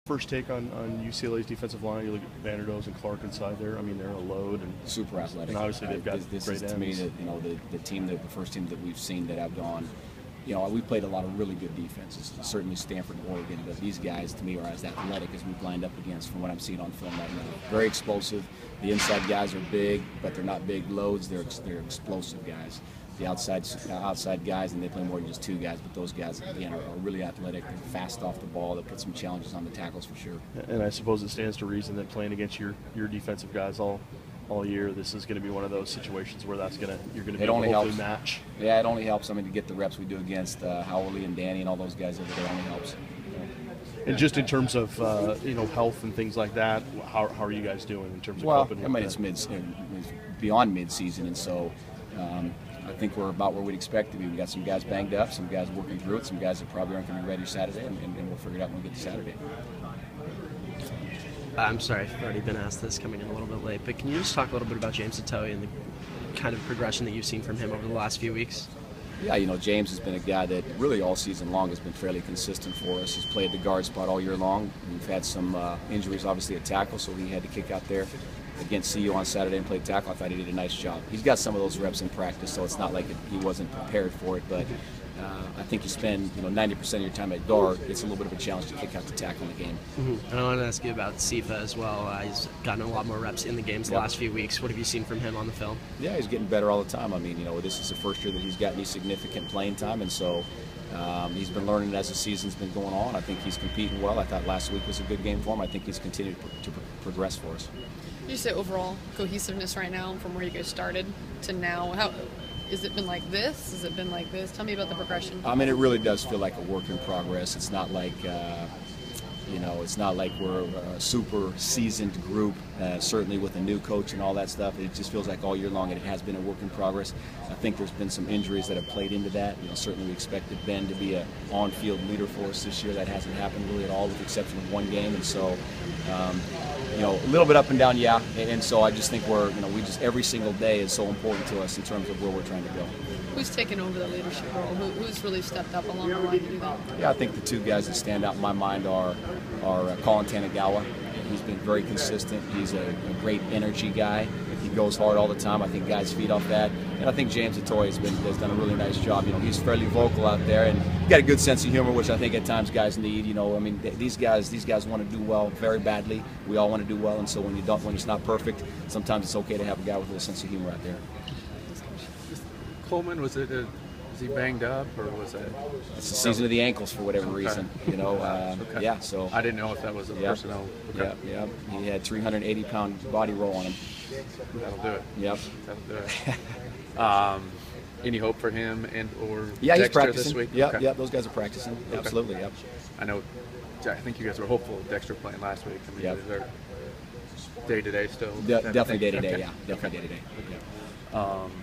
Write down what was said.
First take on UCLA's defensive line. You look at Vanderdoes and Clark inside there. I mean, they're a load and super athletic. And obviously they've got this great is, ends. to me, the first team that we've seen that have gone. We played a lot of really good defenses, certainly Stanford and Oregon, but these guys, to me, are as athletic as we've lined up against from what I'm seeing on film right now. Very explosive. The inside guys are big, but they're not big loads. They're explosive guys. The outside guys, and they play more than just two guys, but those guys, again, are really athletic. They're fast off the ball. They put some challenges on the tackles for sure. And I suppose it stands to reason that playing against your defensive guys all year, this is going to be one of those situations where you're going to be able to hopefully match. Yeah, it only helps. I mean, to get the reps we do against Howley and Danny and all those guys over there, only helps. And just in terms of health and things like that, how are you guys doing in terms of coping with that? It's beyond mid-season, and so I think we're about where we'd expect to be. We got some guys banged up, some guys working through it, some guys that probably aren't going to be ready Saturday, and we'll figure it out when we get to Saturday. I'm sorry, I've already been asked this coming in a little bit late, but can you just talk a little bit about James Atoye and the kind of progression that you've seen from him over the last few weeks? Yeah, James has been a guy that really all season long has been fairly consistent for us. He's played the guard spot all year long. We've had some injuries, obviously, at tackle, so he had to kick out there against CU on Saturday and play tackle. I thought he did a nice job. He's got some of those reps in practice, so it's not like he wasn't prepared for it, but I think you spend 90% of your time at guard. It's a little bit of a challenge to kick out the tackle in the game. Mm-hmm. And I want to ask you about Sifa as well. He's gotten a lot more reps in the games the last few weeks. What have you seen from him on the film? Yeah, he's getting better all the time. I mean, this is the first year that he's gotten any significant playing time, and so he's been learning as the season's been going on. I think he's competing well. I thought last week was a good game for him. I think he's continued to progress for us. Did you say overall cohesiveness right now from where you guys started to now? How has it been like this? Has it been like this? Tell me about the progression. I mean, it really does feel like a work in progress. It's not like it's not like we're a super seasoned group, certainly with a new coach and all that stuff. It just feels like all year long it has been a work in progress. I think there's been some injuries that have played into that. Certainly we expected Ben to be an on-field leader for us this year. That hasn't happened really at all, with the exception of one game. And so, a little bit up and down, yeah. And so I just think we just every single day is so important to us in terms of where we're trying to go. Who's taken over the leadership role? Who's really stepped up along the line to do that? Yeah, I think the two guys that stand out in my mind are Colin Tanagawa. He's been very consistent. He's a great energy guy. He goes hard all the time. I think guys feed off that. And I think James Atoye has done a really nice job. He's fairly vocal out there, and he's got a good sense of humor, which I think at times guys need. I mean, these guys want to do well very badly. We all want to do well, and so when it's not perfect, sometimes it's okay to have a guy with a little sense of humor out there. Coleman, was he banged up, or was it? It's the season of the ankles for whatever reason. Okay. Yeah. So I didn't know if that was a personnel. Okay. Yeah. He had 380-pound body roll on him. That'll do it. Yep. That'll do it. Any hope for him or yeah, he's Dexter practicing this week? Yeah, okay. yeah, those guys are practicing. Okay. Absolutely. Yep. I think you guys were hopeful of Dexter playing last week. I mean, is there day-to-day still? Definitely day-to-day. Okay. Yeah, definitely day-to-day. Okay.